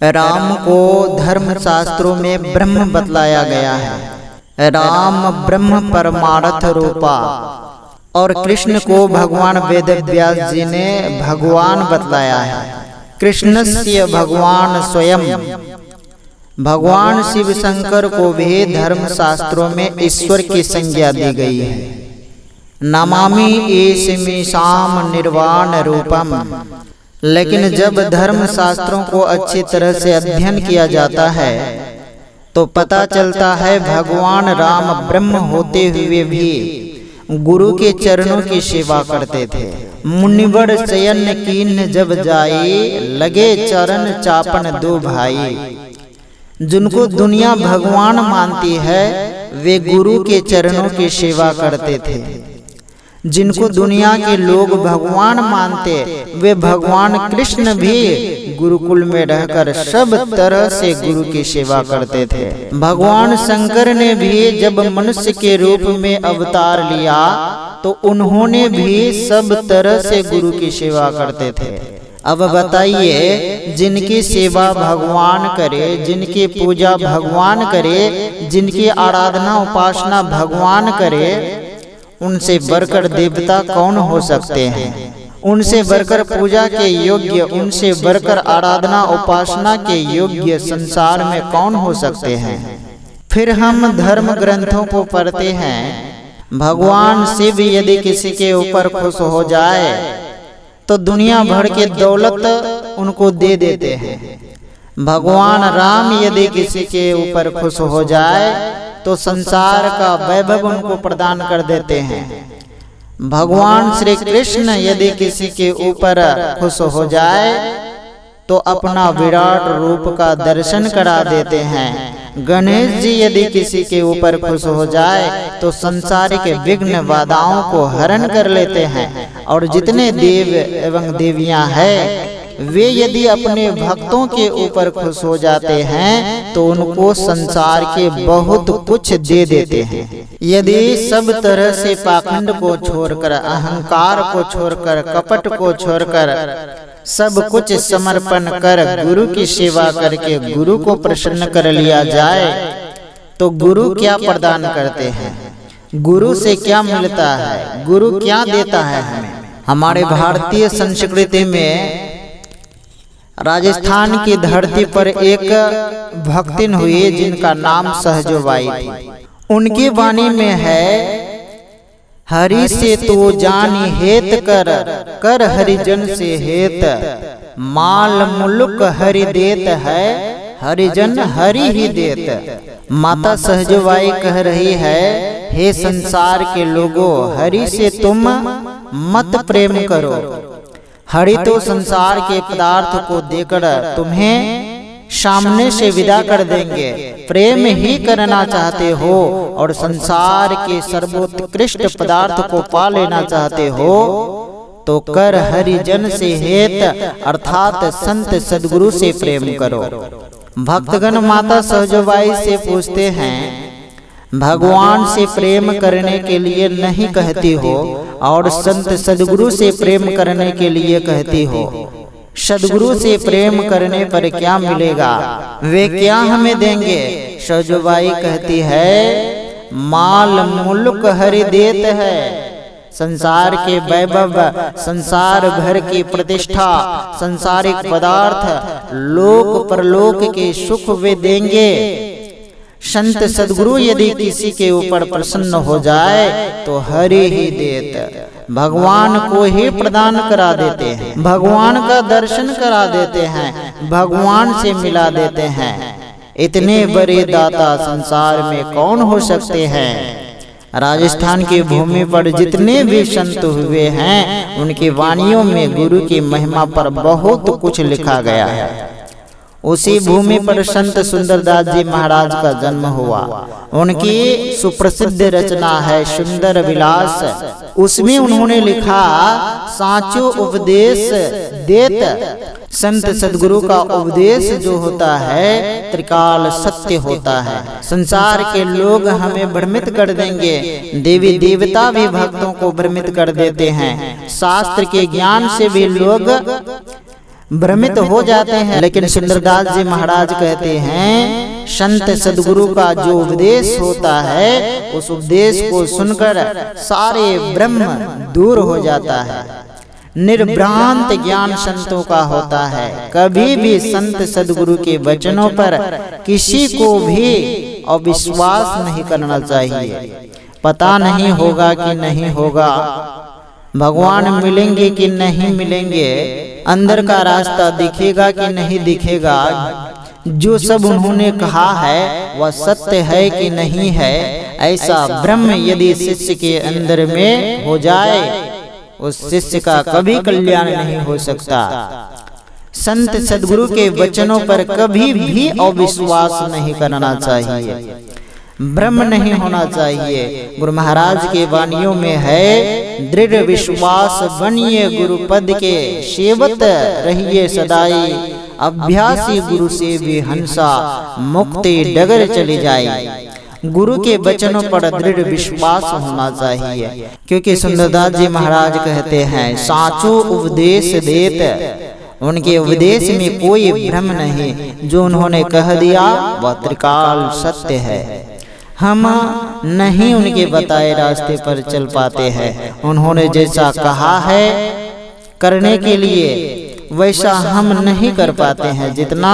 राम को धर्म शास्त्रों में ब्रह्म बतलाया गया है। राम ब्रह्म परमार्थ रूपा और कृष्ण को भगवान वेद व्यास जी ने भगवान बतलाया है। कृष्णस्य भगवान स्वयं, भगवान शिव शंकर को भी धर्म शास्त्रों में ईश्वर की संज्ञा दी गई है। नमामि ईशमीशाम निर्वाण रूपम। लेकिन जब धर्म शास्त्रों को अच्छी तरह से अध्ययन किया जाता है तो पता चलता है भगवान राम ब्रह्म होते हुए भी गुरु के चरणों की सेवा करते थे। मुनिवर शयन कीन जब जाई, लगे चरण चापन दो भाई। जिनको दुनिया भगवान मानती है वे गुरु के चरणों की सेवा करते थे। जिनको दुनिया के लोग भगवान मानते वे भगवान कृष्ण भी गुरुकुल में रहकर सब तरह से गुरु की सेवा करते थे। भगवान शंकर ने भी जब मनुष्य के रूप में अवतार लिया तो उन्होंने भी सब तरह से गुरु की सेवा करते थे। अब बताइए, जिनकी सेवा भगवान करे, जिनकी पूजा भगवान करे, जिनकी आराधना उपासना भगवान करे, उनसे बढ़कर देवता कौन हो सकते हैं? उनसे बढ़कर पूजा के योग्य, उनसे बढ़कर आराधना उपासना के योग्य संसार में कौन हो सकते हैं? फिर हम धर्म ग्रंथों को पढ़ते हैं। भगवान शिव यदि किसी के ऊपर खुश हो जाए तो दुनिया भर के दौलत उनको दे देते हैं। भगवान राम यदि किसी के ऊपर खुश हो जाए तो संसार का वैभव उनको प्रदान कर देते हैं। भगवान श्री कृष्ण यदि किसी के ऊपर खुश हो जाए तो अपना विराट रूप का दर्शन करा देते हैं। गणेश जी यदि किसी के ऊपर खुश हो जाए तो संसार के विघ्न बाधाओं को हरण कर लेते हैं। और जितने देव एवं देवियां हैं वे यदि अपने भक्तों के ऊपर खुश हो जाते हैं तो उनको संसार के बहुत कुछ दे देते हैं। यदि सब तरह से पाखंड को छोड़कर, अहंकार को छोड़कर, कपट को छोड़कर सब कुछ समर्पण कर गुरु की सेवा करके गुरु को प्रसन्न कर लिया जाए तो गुरु क्या प्रदान करते हैं? गुरु से क्या मिलता है? गुरु क्या देता है हमें? हमारे भारतीय संस्कृति में राजस्थान की धरती पर एक भक्तिन हुई जिनका नाम सहजोबाई थी। उनकी वाणी में है, हरि से तो जानी हेत कर, कर हरिजन से हेत। माल मुल्क हरि देत है, हरिजन हरि ही देत। माता सहजोबाई कह रही है, हे संसार के लोगों, हरि से तुम मत प्रेम करो। हरि तो संसार के पदार्थ को देकर तुम्हें सामने से विदा कर देंगे। प्रेम ही करना चाहते हो और संसार के सर्वोत्कृष्ट पदार्थ को पा लेना चाहते हो तो कर हरिजन से हेत, अर्थात संत सदगुरु से प्रेम करो। भक्तगण माता सहजोबाई से पूछते हैं, भगवान से प्रेम करने के लिए नहीं कहती हो और संत सदगुरु से प्रेम करने के लिए कहती हो। सदगुरु से प्रेम करने पर क्या मिलेगा? वे क्या हमें देंगे? सहजोबाई कहती है, माल मुल्क हरि देत है। संसार के वैभव, संसार भर की प्रतिष्ठा, संसारिक पदार्थ, लोक परलोक के सुख वे देंगे। संत सदगुरु यदि किसी के ऊपर प्रसन्न हो जाए तो हरि ही देत, भगवान को ही प्रदान करा देते हैं, भगवान का दर्शन करा देते हैं, भगवान से मिला देते हैं। इतने बड़े दाता संसार में कौन हो सकते हैं? राजस्थान की भूमि पर जितने भी संत हुए हैं उनकी वाणियों में गुरु की महिमा पर बहुत कुछ लिखा गया है। उसी भूमि पर संत सुंदरदास जी महाराज का जन्म हुआ। उनकी सुप्रसिद्ध रचना है सुंदर विलास। उसमें उन्होंने लिखा, साचो उपदेश देत। संत सदगुरु का उपदेश जो होता है त्रिकाल सत्य होता है। संसार के लोग हमें भ्रमित कर देंगे, देवी देवता भी भक्तों को भ्रमित कर देते हैं। शास्त्र के ज्ञान से भी लोग भ्रमित हो जाते हैं। लेकिन सुंदरदास जी महाराज कहते हैं संत सदगुरु का जो उपदेश होता है उस उपदेश को सुनकर सारे भ्रम दूर हो जाता है। निर्भ्रांत ज्ञान संतों का होता है। कभी भी संत सदगुरु के वचनों पर किसी को भी अविश्वास नहीं करना चाहिए। पता नहीं होगा कि नहीं होगा, भगवान मिलेंगे कि नहीं मिलेंगे, अंदर का रास्ता दिखेगा कि नहीं दिखेगा, जो सब उन्होंने कहा है वह सत्य है कि नहीं है, ऐसा ब्रह्म यदि शिष्य के अंदर में हो जाए उस शिष्य का कभी कल्याण नहीं हो सकता। संत सदगुरु के वचनों पर कभी भी अविश्वास नहीं करना चाहिए, भ्रम नहीं होना चाहिए। गुरु महाराज के वाणियों में है दृढ़ विश्वास बनिए गुरु पद के, सेवत रहिए सदाई, अभ्यासी गुरु से भी हंसा, मुक्ति डगर चली जाए। गुरु के वचनों पर दृढ़ विश्वास होना चाहिए, क्योंकि सुंदरदास जी महाराज कहते हैं साचो उपदेश देत, उनके उपदेश में कोई भ्रम नहीं, जो उन्होंने कह दिया वह त्रिकाल सत्य है। हम नहीं उनके बताए रास्ते पर चल पाते हैं। उन्होंने जैसा कहा है करने के लिए वैसा हम नहीं कर पाते हैं। जितना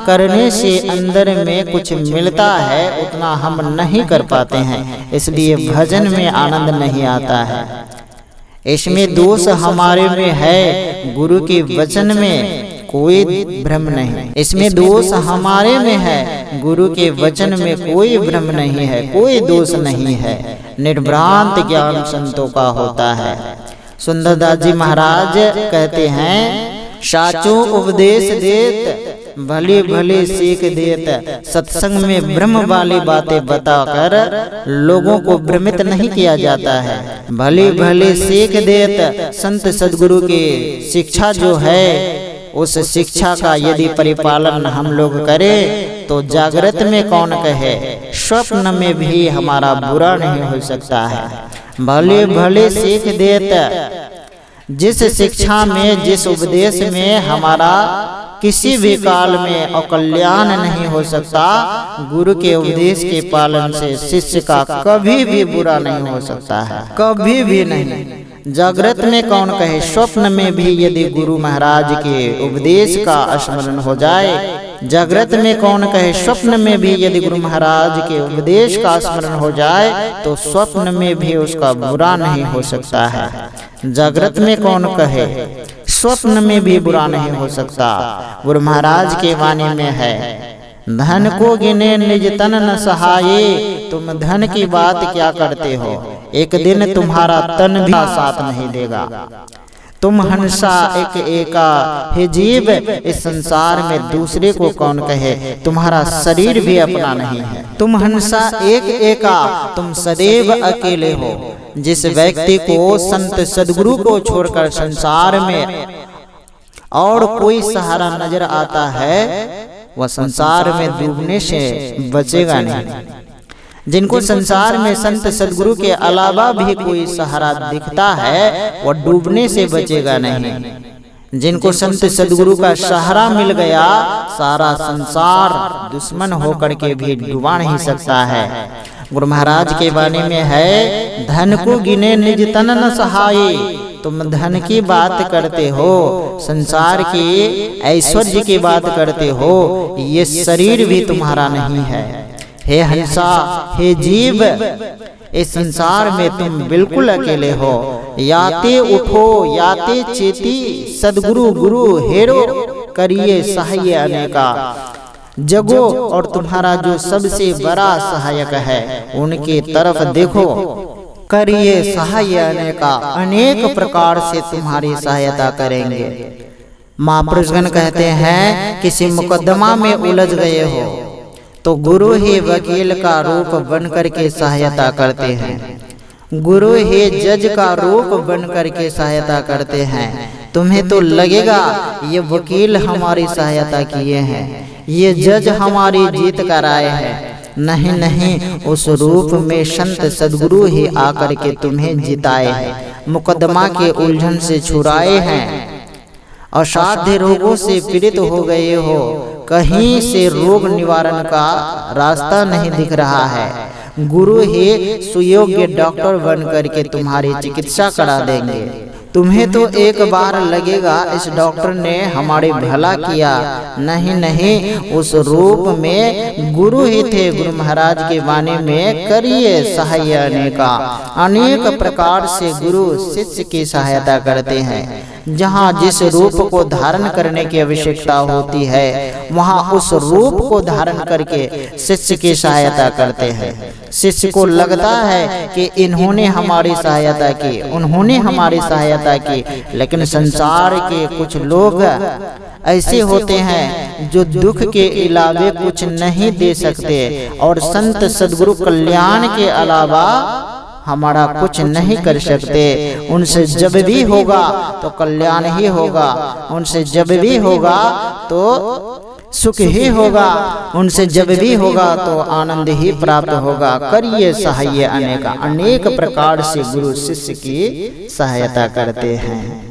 करने से अंदर में कुछ मिलता है उतना हम नहीं कर पाते हैं, इसलिए भजन में आनंद नहीं आता है। इसमें दोष हमारे में है, गुरु के वचन में कोई भ्रम नहीं। इसमें दोष हमारे में है, गुरु के वचन में कोई भ्रम नहीं है, कोई दोष नहीं है। निर्भ्रांत ज्ञान संतों का होता है। सुंदरदास जी महाराज कहते हैं साचो उपदेश देत, भली भली सीख देत, सत्संग में ब्रह्म वाली बातें बताकर लोगों को भ्रमित नहीं किया जाता है। भली भली सीख देत, संत सदगुरु की शिक्षा जो है उस शिक्षा का यदि परिपालन हम लोग करें तो जागृत में कौन कहे, स्वप्न में भी हमारा बुरा नहीं हो सकता है। भले भले सीख देत, जिस शिक्षा में जिस उपदेश में हमारा किसी भी काल में अकल्याण नहीं हो सकता, गुरु के उपदेश के पालन से शिष्य का कभी भी बुरा नहीं हो सकता है, कभी भी नहीं। जागृत में कौन कहे, स्वप्न में भी यदि गुरु महाराज के उपदेश का स्मरण हो जाए, जागृत में कौन कहे, स्वप्न में भी यदि गुरु महाराज के उपदेश का स्मरण हो जाए तो स्वप्न में भी उसका बुरा नहीं हो सकता है। जागृत में कौन कहे, स्वप्न में भी बुरा नहीं हो सकता। गुरु महाराज के वाणी में है धन को गिने निज तन न सहाये, तुम धन की बात क्या करते हो, एक दिन तुम्हारा तन भी साथ नहीं देगा। तुम हंसा एक एका हे जीव, इस संसार में दूसरे को कौन कहे, तुम्हारा शरीर भी अपना नहीं है। तुम हंसा एक एका, तुम सदैव अकेले हो। जिस व्यक्ति को संत सदगुरु को छोड़कर संसार में और कोई सहारा नजर आता है वह संसार में डूबने से बचेगा नहीं। जिनको संसार में संत सदगुरु के अलावा भी कोई सहारा दिखता है वह डूबने से बचेगा नहीं। जिनको संत सदगुरु का सहारा मिल गया, सारा संसार दुश्मन होकर के भी डुबा नहीं सकता है। गुरु महाराज के वाणी में है धन को गिने निज तन न सहाये, तुम धन की बात करते हो, संसार की ऐश्वर्य की बात करते हो, ये शरीर भी तुम्हारा नहीं है। हे हंसा, हे जीव, इस संसार में तुम बिल्कुल अकेले हो। याते उठो याते चेती, सदगुरु गुरु हेरो करिए सहाय अनेका। जगो और तुम्हारा जो सबसे बड़ा सहायक है उनके तरफ देखो, करिए सहाय अनेका, अनेक प्रकार से तुम्हारी सहायता करेंगे। महापुरुषगण कहते हैं किसी मुकदमा में उलझ गए हो तो गुरु ही वकील का रूप बन करके सहायता करते हैं, गुरु ही जज का रूप बन करके सहायता करते हैं। तुम्हें तो लगेगा ये वकील हमारी सहायता किए हैं, ये जज हमारी जीत कराए हैं। नहीं नहीं, उस रूप में संत सदगुरु ही आकर के तुम्हें जिताए हैं, मुकदमा के उलझन से छुड़ाए हैं। असाध्य रोगों से पीड़ित हो गए हो, कहीं से रोग निवारण का रास्ता नहीं दिख रहा है, गुरु ही सुयोग्य डॉक्टर बन करके तुम्हारी चिकित्सा करा देंगे। तुम्हें तो एक बार लगेगा इस डॉक्टर ने हमारे भला किया, नहीं नहीं, उस रूप में गुरु ही थे। गुरु महाराज के वाणी में करिए सहाय अनेका। अनेक प्रकार से गुरु शिष्य की सहायता करते हैं। जहाँ जिस रूप को धारण करने की आवश्यकता होती है, वहाँ उस रूप को धारण करके शिष्य की सहायता करते हैं। शिष्य को लगता है कि इन्होंने हमारी सहायता की, उन्होंने हमारी सहायता की, लेकिन संसार के कुछ लोग ऐसे होते हैं जो दुख के अलावा कुछ नहीं दे सकते और संत सद्गुरु कल्याण के अलावा हमारा कुछ नहीं कर सकते। उनसे जब भी होगा तो कल्याण ही होगा, उनसे जब भी होगा तो सुख ही होगा, उनसे जब भी होगा तो आनंद ही प्राप्त होगा। करिए सहाय अनेका। अनेक प्रकार से गुरु शिष्य की सहायता करते हैं।